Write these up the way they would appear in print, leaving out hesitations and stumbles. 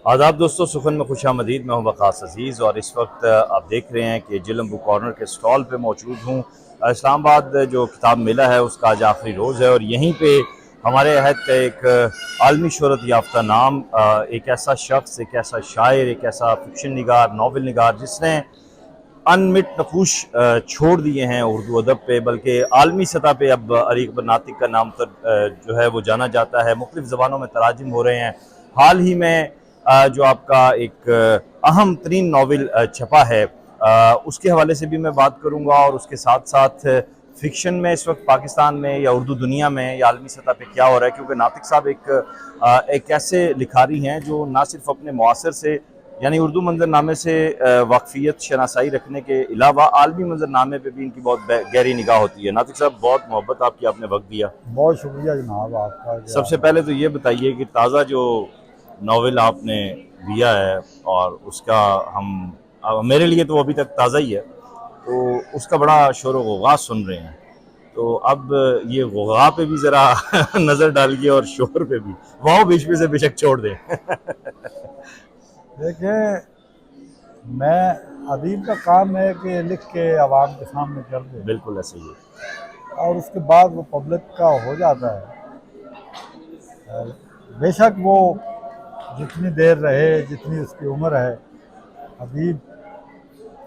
आदाब दोस्तों, सुखन में खुशामदीद। मैं हूं वक़ास अजीज़ और इस वक्त आप देख रहे हैं कि जिलम बुक कॉर्नर के स्टॉल पे मौजूद हूं। इस्लामाबाद जो किताब मेला है उसका आज आखिरी रोज़ है और यहीं पे हमारे अहद का एक आलमी शोहरत याफ्ता नाम, एक ऐसा शख्स, एक ऐसा शायर, एक ऐसा फिक्शन निगार, नावल निगार जिसने अनमिट नकूश छोड़ दिए हैं उर्दू अदब पे, बल्कि आलमी सतह पे अब अरीक बन नातिक का नाम तो जो है वो जाना जाता है। मुख्तलिफ़ ज़बानों में तराजिम हो रहे हैं। हाल ही में जो आपका एक अहम तरीन नावल छपा है, उसके हवाले से भी मैं बात करूँगा और उसके साथ साथ फ़िक्शन में इस वक्त पाकिस्तान में या उर्दू दुनिया में या आलमी सतह पे क्या हो रहा है, क्योंकि नातिक साहब एक ऐसे लिखारी हैं जो ना सिर्फ अपने मुआसर से यानी उर्दू मंजरनामे से वाकफियत शनासाई रखने के अलावा आलमी मंजरनामे पे भी इनकी बहुत गहरी निगाह होती है। नातिक साहब, बहुत मोहब्बत आपकी, आपने वक्त दिया। बहुत शुक्रिया जनाब आपका। सबसे पहले तो ये बताइए कि ताज़ा जो नावल आपने दिया है और उसका मेरे लिए तो वो अभी तक ताज़ा ही है, तो उसका बड़ा शोर गुगा सुन रहे हैं, तो अब ये गुगा पे भी ज़रा नज़र डालिए और शोर पे भी, वाह बीच में से बेशक छोड़ दें। देखिए, मैं अदीब का काम है कि लिख के आवाम के सामने कर दे, बिल्कुल ऐसे ही है। और उसके बाद वो पब्लिक का हो जाता है। बेशक वो जितनी देर रहे, जितनी उसकी उम्र है, अदीब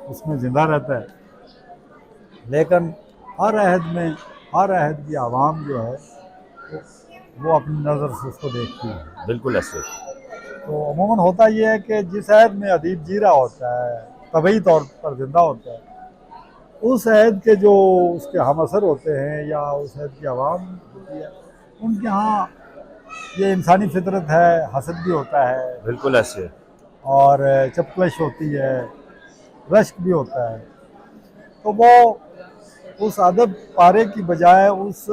उसमें ज़िंदा रहता है। लेकिन हर अहद की आवाम जो है वो अपनी नज़र से उसको देखती है। बिल्कुल ऐसे। तो अमूमन होता यह है कि जिस अहद में अदीब जी रहा होता है, तबई तौर पर जिंदा होता है, उस अहद के जो उसके हम असर होते हैं या उस अहद की आवाम होती है, उनके यहाँ ये इंसानी फितरत है, हसद भी होता है, बिल्कुल ऐसे। और चपकलश होती है, रश्क भी होता है। तो वो उस अदब पारे की बजाय उस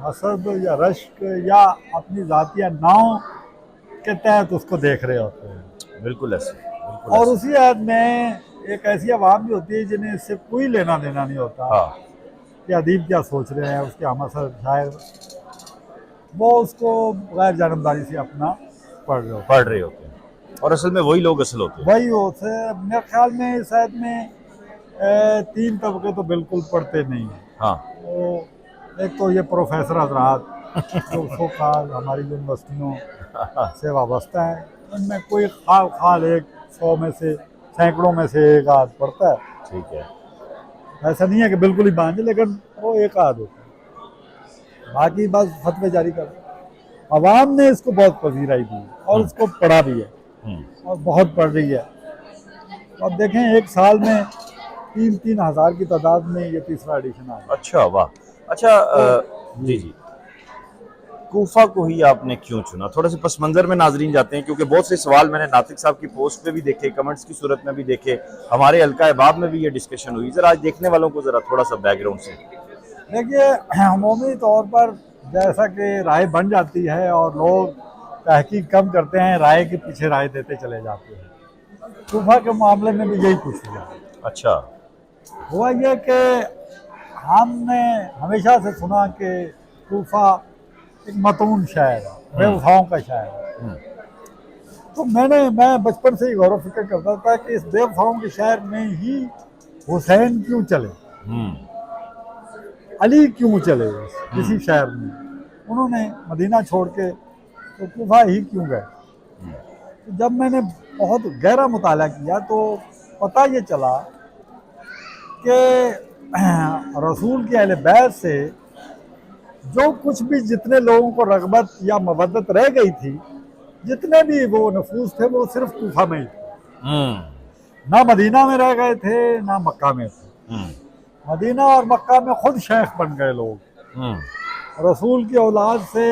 हसद या रश्क या अपनी ज़ातिया नाव के तहत उसको देख रहे होते हैं। बिल्कुल ऐसे, बिल्कुल और ऐसे। उसी हद में एक ऐसी आवाम भी होती है जिन्हें इससे कोई लेना देना नहीं होता हाँ। कि अदीब क्या सोच रहे हैं, उसके हम असर शायर वो उसको गैर जानबदारी से अपना पढ़ रहे होते हैं और असल में वही लोग असल होते हैं। वही होते। मेरे ख्याल में शायद में तीन तबके तो बिल्कुल पढ़ते नहीं हैं। हाँ। तो एक तो ये प्रोफेसर हजरात जो सोखाल हमारी यूनिवर्सिटियों से वाबस्ता है, उनमें कोई खाल एक 100 में से, सैकड़ों में से एक आध पढ़ता है। ठीक है। ऐसा नहीं है कि बिल्कुल ही बांझे, लेकिन वो एक आध होता है, बाकी बस फतवे जारी कर। अवाम ने इसको बहुत पजीराई दी और इसको पढ़ा भी है और बहुत पढ़ रही है। अब देखें, एक साल में 3-3 हज़ार की तादाद में ये तीसरा एडिशन आ गया। अच्छा, वाह। अच्छा, जी जी, कूफा को ही आपने क्यों चुना? थोड़ा सा पस मंजर में नाजरीन जाते हैं, क्योंकि बहुत से सवाल मैंने नातिक साहब की पोस्ट पे भी देखे, कमेंट्स की सूरत में भी देखे, हमारे हल्का अहबाब में भी ये डिस्कशन हुई। जरा आज देखने वालों को जरा थोड़ा सा बैकग्राउंड से देखिए, अमूमी तौर पर जैसा कि राय बन जाती है और लोग तहकीक कम करते हैं, राय के पीछे राय देते चले जाते हैं। कूफा के मामले में भी यही कुछ हुआ। अच्छा। हुआ यह कि हमने हमेशा से सुना कि कूफा एक मतून शायर है, बेवफाओं का शायर है। तो मैं बचपन से ही गौर व फिक्र करता था कि इस बेवफाओं के शायर में ही हुसैन क्यों चले, अली क्यों चले किसी शायर में, उन्होंने मदीना छोड़ के तो कूफा ही क्यों गए। तो जब मैंने बहुत गहरा मुताला किया तो पता ये चला कि रसूल की अहले बैत से जो कुछ भी, जितने लोगों को रग़बत या मवद्दत रह गई थी, जितने भी वो नफूस थे, वो सिर्फ कूफा में ही थे। ना मदीना में रह गए थे, ना मक्का में थे। मदीना और मक्का में खुद शेख बन गए लोग रसूल की औलाद से।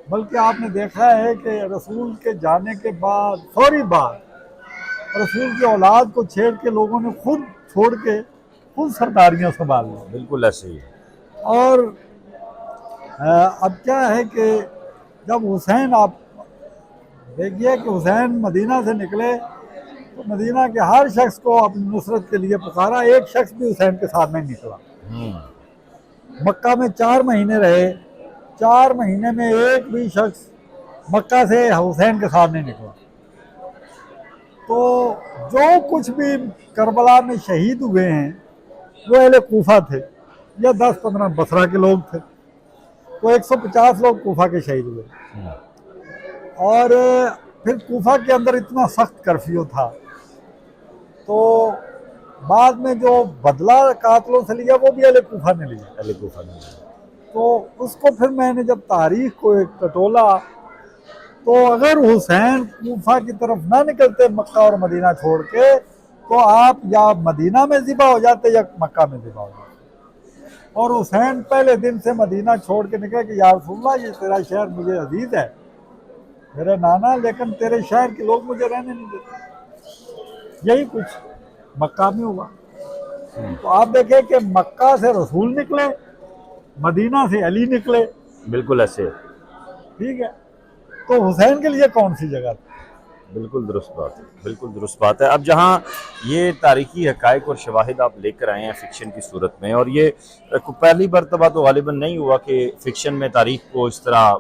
बल्कि आपने देखा है कि रसूल के जाने के बाद फौरी बाद रसूल की औलाद को छेड़ के लोगों ने खुद छोड़ के खुद सरदारियां संभाल ली। बिल्कुल ऐसे ही। और अब क्या है कि जब हुसैन, आप देखिए कि हुसैन मदीना से निकले तो मदीना के हर शख्स को अपनी नुसरत के लिए पुकारा, एक शख्स भी हुसैन के साथ नहीं निकला। मक्का में 4 महीने रहे, 4 महीने में एक भी शख्स मक्का से हुसैन के साथ नहीं निकला। तो जो कुछ भी करबला में शहीद हुए हैं वो अहले कूफा थे, या 10-15 बसरा के लोग थे, तो 150 लोग कूफा के शहीद हुए। और फिर कूफा के अंदर इतना सख्त कर्फ्यू था, तो बाद में जो बदला कातलों से लिया वो भी अहले कूफा ने लिया। अहले कूफा ने। तो उसको फिर मैंने जब तारीख को एक टटोला, तो अगर हुसैन कूफा की तरफ ना निकलते मक्का और मदीना छोड़ के, तो आप या मदीना में ज़िबा हो जाते या मक्का में ज़िबा हो जाते। और हुसैन पहले दिन से मदीना छोड़ के निकले कि या रसूलल्लाह, ये तेरा शहर मुझे अजीज है मेरे नाना, लेकिन तेरे शहर के लोग मुझे रहने नहीं देते। यही कुछ मक्का में हुआ। तो आप देखें कि मक्का से रसूल निकले, मदीना से अली निकले। बिल्कुल ऐसे। ठीक है, तो हुसैन के लिए कौन सी जगह थी? बिल्कुल दुरुस्त बात है, बिल्कुल दुरुस्त बात है। अब जहाँ ये तारीखी हक़ाइक़ और शवाहिद आप लेकर आए हैं फ़िक्शन की सूरत में, और ये पहली मरतबा तो गालिबन नहीं हुआ कि फ़िक्शन में तारीख को इस तरह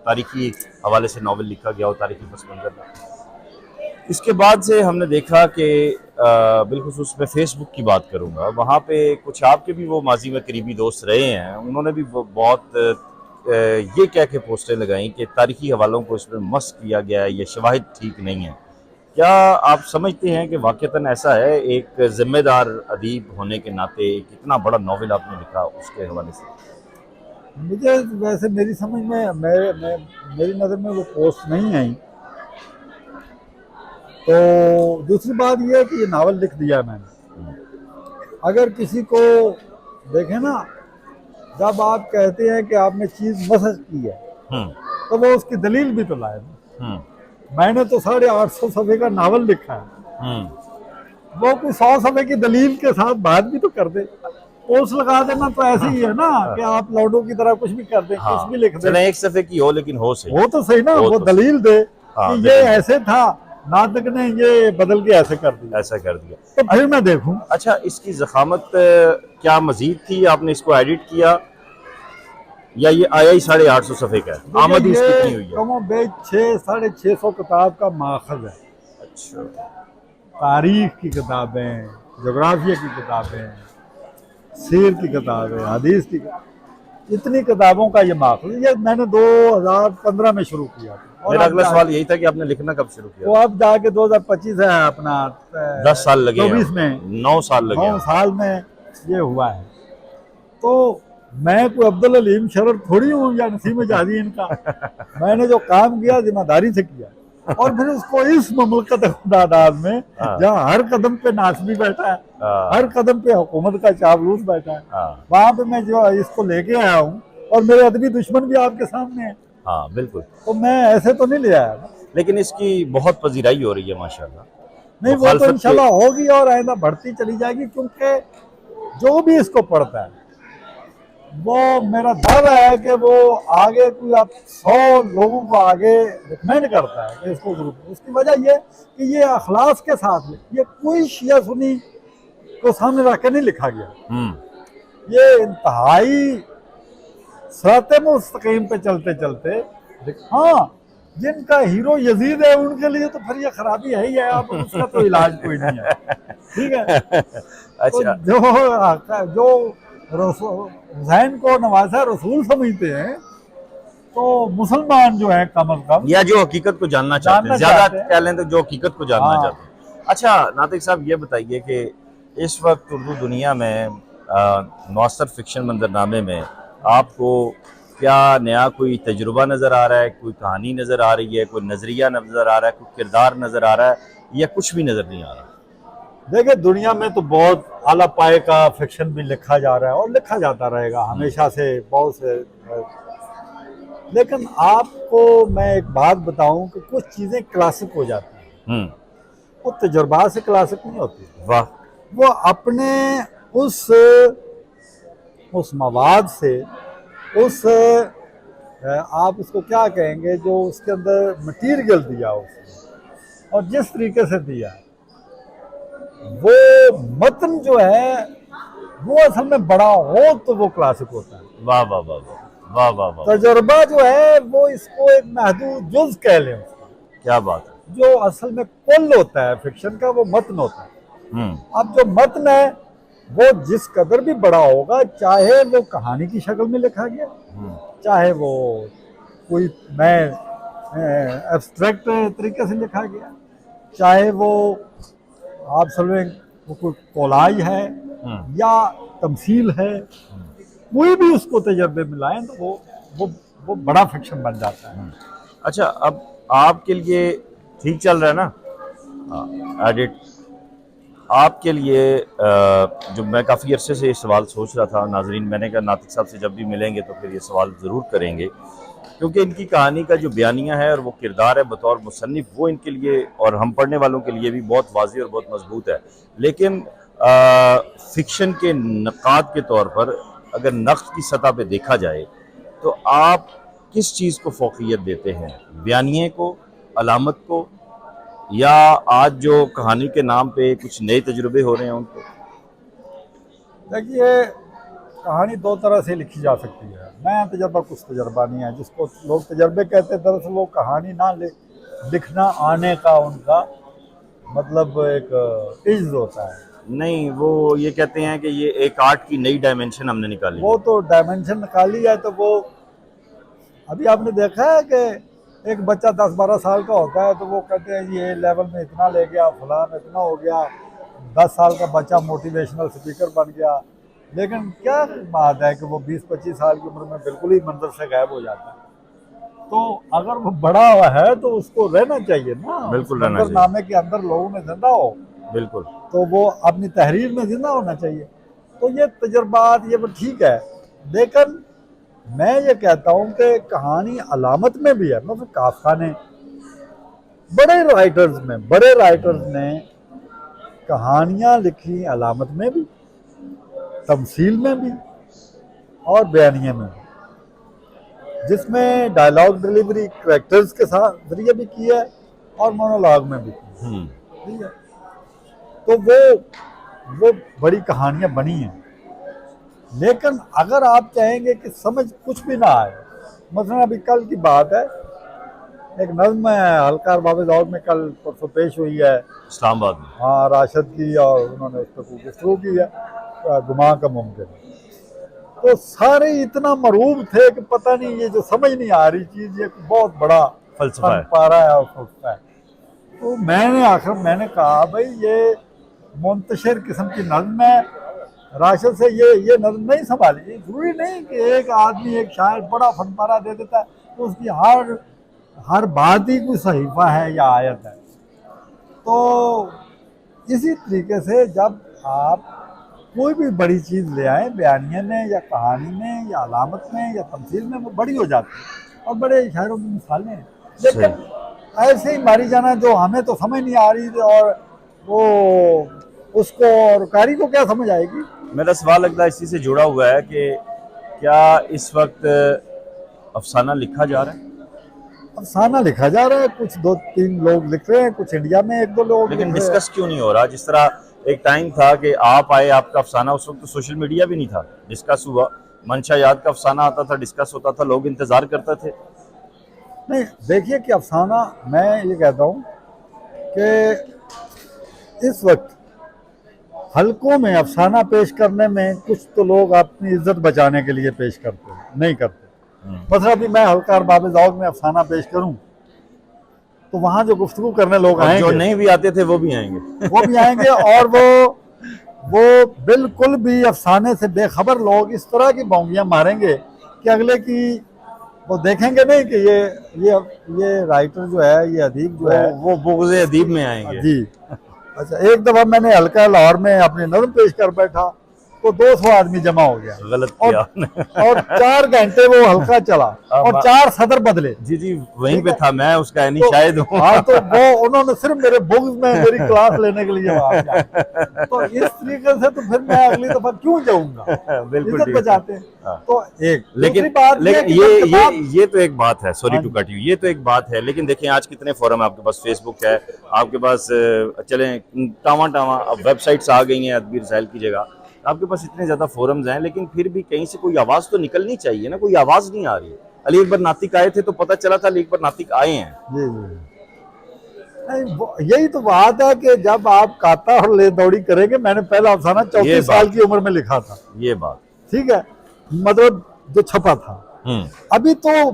तारीखी हवाले से नावल लिखा गया हो, तारीखी पस मंज़र में। इसके बाद से हमने देखा कि बिलखुसूस मैं फ़ेसबुक की बात करूँगा, वहाँ पे कुछ आपके भी वो माजी में करीबी दोस्त रहे हैं, उन्होंने भी बहुत ये कह के पोस्टें लगाई कि तारीखी हवालों को इसमें मस किया गया है, ये शवाहिद ठीक नहीं है। क्या आप समझते हैं कि वाक़तन ऐसा है, एक ज़िम्मेदार अदीब होने के नाते एक इतना बड़ा नावल आपने लिखा उसके हवाले से? मुझे वैसे मेरी समझ में मेरी नज़र में वो पोस्ट नहीं आई। तो दूसरी बात यह है कि ये नावल लिख दिया मैंने। अगर किसी को देखें ना, जब आप कहते हैं कि आपने चीज़ मसज की है, तो वो उसकी दलील भी तो लाए। मैंने तो 850 सफ़े का नावल लिखा है, वो कोई 100 सफ़े की दलील के साथ बात भी तो कर दे। पोस्ट लगा देना तो ऐसे ही है ना कि आप लौडो की तरह कुछ भी कर दें, कुछ भी लिख दें। चलें एक सफ़े की हो, लेकिन हो सही, वो तो सही ना, वो दलील दे कि ये ऐसे था, नाटक ने ये बदल के ऐसे कर दिया, ऐसा कर दिया, तो फिर मैं देखूं। अच्छा, इसकी ज़खामत क्या मजीद थी? आपने इसको एडिट किया या ये आया ही 850 सफ़े का है? आमद ही इसकी कितनी हुई है? कमो बेच 600-650 किताब का माखज़ है। अच्छा, तारीख की किताबें, जोग्राफिया की किताबें, सीर की किताबें, हदीस की, इतनी किताबों का ये माखज़। ये मैंने 2015 में शुरू किया था। मेरा अगला सवाल यही था कि आपने लिखना कब शुरू किया? तो अब जाके 2025 है अपना, 10 साल लगे, 24 में 9 साल लगे, 9 साल में ये हुआ है। तो मैं कोई अब्दुल अलीम शरर थोड़ी हूँ या नसीम जादी इनका। मैंने जो काम किया जिम्मेदारी से किया, और फिर उसको इस ममलकत खुदादाद में जहाँ हर कदम पे नासबी बैठा है, हर कदम पे हुकूमत का चाबलूस बैठा है, वहाँ पे मैं जो इसको लेके आया हूँ, और मेरे अदबी दुश्मन भी आपके सामने है। हाँ बिल्कुल, तो मैं ऐसे तो नहीं ले आया ना। लेकिन इसकी बहुत पजीराई हो रही है माशाल्लाह। नहीं, वो तो इंशाल्लाह होगी और आइंदा बढ़ती चली जाएगी, क्योंकि जो भी इसको पढ़ता है, वो मेरा दावा है कि वो आगे कोई आप 100 लोगों को आगे रिकमेंड करता है कि इसको जरूर। उसकी वजह ये कि ये अखलास के साथ ये कोई शिया सुनी को सामने रख के नहीं लिखा गया। ये इंतहाई सराते मुस्तकीम पे चलते चलते, हाँ, जिनका हीरो यजीद है उनके लिए तो फिर ये खराबी है ही है, आप उसका तो इलाज कोई नहीं है। ठीक है। अच्छा, तो जो हुसैन को नवासा रसूल समझते हैं, तो मुसलमान जो है कम अज कम, या जो हकीकत को जानना चाहते हैं, ज्यादा कह लें तो जो हकीकत को जानना चाहते हैं। अच्छा नातिक साहब, ये बताइए कि इस वक्त उर्दू दुनिया में मुअस्सर फिक्शन मंजरनामे में आपको क्या नया कोई तजुर्बा नज़र आ रहा है? कोई कहानी नज़र आ रही है, कोई नज़रिया नज़र आ रहा है, कोई किरदार नज़र आ रहा है, या कुछ भी नज़र नहीं आ रहा? देखिए, दुनिया में तो बहुत आला पाए का फिक्शन भी लिखा जा रहा है और लिखा जाता रहेगा हमेशा से, बहुत से। लेकिन आपको मैं एक बात बताऊं कि कुछ चीज़ें क्लासिक हो जाती हैं, वो तजुर्बा से क्लासिक नहीं होती। वाह। वो अपने उस मवाद से, उस आप उसको क्या कहेंगे, जो उसके अंदर मटीरियल दिया उसने और जिस तरीके से दिया, वो मतन जो है वो असल में बड़ा हो तो वो क्लासिक होता है। वाह वाह वाह वाह वाह वाह वाह। तजुर्बा जो है वो इसको एक महदूद जुज कह लें। क्या बात है, जो असल में कुल होता है फिक्शन का, वो मतन होता है। अब जो मतन है वो जिस कदर भी बड़ा होगा, चाहे वो कहानी की शक्ल में लिखा गया, चाहे वो कोई एब्स्ट्रैक्ट तरीके से लिखा गया, चाहे वो आप समझे वो कोई कोलाई है या तमसील है, कोई भी उसको तजर्बे में लाएं तो वो बड़ा फिक्शन बन जाता है। अच्छा, अब आपके लिए ठीक चल रहा है ना एडिट? आपके लिए जो मैं काफ़ी अरसे से ये सवाल सोच रहा था नाजरीन, मैंने कहा नातिक साहब से जब भी मिलेंगे तो फिर ये सवाल ज़रूर करेंगे, क्योंकि इनकी कहानी का जो बयानिया है और वो किरदार है बतौर मुसन्निफ, वो इनके लिए और हम पढ़ने वालों के लिए भी बहुत वाज़ेह और बहुत मजबूत है। लेकिन फ़िक्शन के नक़ाद के तौर पर अगर नक़्द की सतह पे देखा जाए तो आप किस चीज़ को फ़ौक़ियत देते हैं, बयानिए को, अलामत को, या आज जो कहानी के नाम पे कुछ नए तजुर्बे हो रहे हैं उनको? देखिए, कहानी दो तरह से लिखी जा सकती है। नया तजर्बा कुछ तजर्बा नहीं है, जिसको लोग तजर्बे कहते हैं, दरअसल वो कहानी ना लिखना आने का उनका मतलब एक इज्ज होता है। नहीं, वो ये कहते हैं कि ये एक आर्ट की नई डायमेंशन हमने निकाली। वो तो डायमेंशन निकाली है, तो वो अभी आपने देखा है कि एक बच्चा 10-12 साल का होता है तो वो कहते हैं ये लेवल में इतना ले गया, फलान इतना हो गया, 10 साल का बच्चा मोटिवेशनल स्पीकर बन गया। लेकिन क्या बात है कि वो 20-25 साल की उम्र में बिल्कुल ही मंजर से गायब हो जाता है। तो अगर वो बड़ा हुआ है तो उसको रहना चाहिए ना, बिल्कुल रहना चाहिए, नामे के अंदर लोगों में जिंदा हो, बिल्कुल, तो वो अपनी तहरीर में जिंदा होना चाहिए। तो ये तजर्बात ये वो ठीक है, लेकिन मैं ये कहता हूँ कि कहानी अलामत में भी है। मतलब काफका ने, बड़े राइटर्स ने कहानियाँ लिखी अलामत में भी, तमसील में भी और बयानिए में भी, जिसमें डायलॉग डिलीवरी कैरेक्टर्स के साथ जरिए भी की है और मोनोलॉग में भी की है, ठीक है। तो वो बड़ी कहानियाँ बनी हैं। लेकिन अगर आप चाहेंगे कि समझ कुछ भी ना आए, मतलब अभी कल की बात है, एक नज़्म है हल्का अरबाब ज़ौक़ में कल परसों पेश हुई है इस्लामाबाद में, हाँ, राशिद की, और उन्होंने उस पर गुफ्तगू की है, गुमा का मुमकिन। तो सारे इतना मरूब थे कि पता नहीं, ये जो समझ नहीं आ रही चीज़, ये बहुत बड़ा फलसफा है, पारा है और फलसफा है। तो मैंने कहा भाई ये मुंतशिर किस्म की नज़्म है, राशिद से ये नज़्म नहीं संभाली। जरूरी नहीं कि एक आदमी एक शायर बड़ा फनपारा दे देता है तो उसकी हर बात ही कोई सहीफा है या आयत है। तो इसी तरीके से जब आप कोई भी बड़ी चीज़ ले आए बयानिए में या कहानी में या अलामत में या तमसील में, वो बड़ी हो जाती है और बड़े शायरों की मिसालें हैं। लेकिन ऐसे ही मारी जाना जो हमें तो समझ नहीं आ रही, और वो उसको और कारी को क्या समझ आएगी। मेरा सवाल लगता है इसी से जुड़ा हुआ है कि क्या इस वक्त अफसाना लिखा जा रहा है? अफसाना लिखा जा रहा है, कुछ 2-3 लोग लिख रहे हैं, कुछ इंडिया में 1-2 लोग, लेकिन डिस्कस क्यों नहीं हो रहा? जिस तरह एक टाइम था कि आप आए, आपका अफसाना, उस वक्त तो सोशल मीडिया भी नहीं था, डिस्कस हुआ, मंशा याद का अफसाना आता था, डिस्कस होता था, लोग इंतजार करते थे। नहीं, देखिए कि अफसाना, मैं ये कहता हूँ कि इस वक्त हलकों में अफसाना पेश करने में कुछ तो लोग अपनी इज्जत बचाने के लिए पेश करते हैं, नहीं करते। मतलब अभी मैं हल्का अरबाब ज़ौक़ में अफसाना पेश करूं तो वहां जो गुफ्तगू करने लोग आएंगे, जो नहीं भी आते थे वो भी आएंगे और वो बिल्कुल भी अफसाने से बेखबर लोग इस तरह की बौंगियां मारेंगे कि अगले की वो देखेंगे नहीं कि ये राइटर जो है, ये अदीब जो है, वो बुग़्ज़े अदीब में आएंगे जी। अच्छा, एक दफा मैंने हल्का लाहौर में अपनी नज़्म पेश कर बैठा तो 200 आदमी जमा हो गया, गलत किया और 4 घंटे वो हल्का चला और 4 सदर बदले। जी वहीं पे था मैं, उसका यानी शायद हूँ। हाँ, तो वो उन्होंने सिर्फ मेरे बुक्स में मेरी क्लास लेने के लिए वहां गया। तो इस तरीके से तो फिर मैं अगली दफा क्यों जाऊंगा, बिल्कुल इज्जत बचाते हैं। तो एक लेकिन बात ये तो एक बात है, सॉरी टू कट यू, ये तो एक बात है, लेकिन देखिए आज कितने फोरम है आपके पास, फेसबुक है आपके पास, चले टावा अब वेबसाइट्स आ गई हैं अदबी रसाइल की जगह, आपके पास इतने ज़्यादा फोरम्स हैं, लेकिन फिर भी कहीं से कोई आवाज़ तो निकलनी चाहिए ना, कोई आवाज़ नहीं आ रही है। अली अकबर नातिक आए थे तो पता चला था अली अकबर नातिक आए हैं। जी। नहीं, यही तो बात है कि जब आप काता और ले दौड़ी करेंगे, मैंने पहला अफसाना 34 साल की उम्र में लिखा था, ये बात। ठीक है, मतलब जो छपा था। अभी तो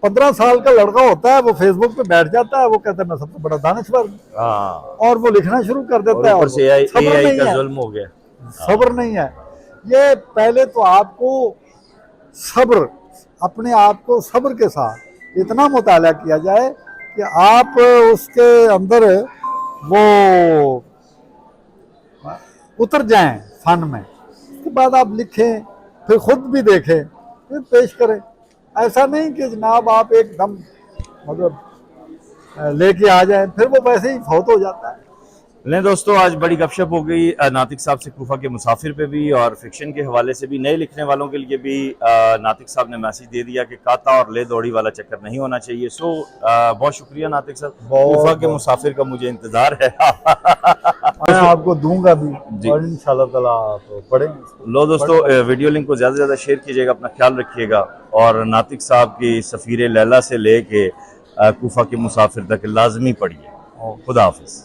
15 साल का लड़का होता है, वो फेसबुक पे बैठ जाता है, वो कहता है मैं सबसे बड़ा दानश्वर, और वो लिखना शुरू कर देता है। ऊपर से AI का है, जुल्म हो गया, सब्र नहीं है। ये पहले तो आपको सब्र, अपने आप को सब्र के साथ इतना मुताला किया जाए कि आप उसके अंदर वो उतर जाएं फन में, उसके बाद आप लिखें, फिर खुद भी देखें, फिर पेश करें। ऐसा नहीं कि जनाब आप एकदम मतलब लेके आ जाएं, फिर वो वैसे ही फौत हो जाता है। नहीं दोस्तों, आज बड़ी गपशप हो गई नातिक साहब से कूफा के मुसाफिर पे भी, और फिक्शन के हवाले से भी, नए लिखने वालों के लिए भी नातिक साहब ने मैसेज दे दिया कि काता और ले दौड़ी वाला चक्कर नहीं होना चाहिए। सो बहुत शुक्रिया नातिक साहब, कूफा के मुसाफिर का मुझे इंतजार है। मैं आपको दूंगा भी और इंशाल्लाह ताला आप पढ़ेंगे। लो दोस्तों, वीडियो लिंक को ज़्यादा से ज़्यादा शेयर कीजिएगा, अपना ख्याल रखिएगा, और नातिक साहब की सफ़ीर लैला से लेके कूफा के मुसाफिर तक लाजमी पढ़िए। खुदा हाफिज़।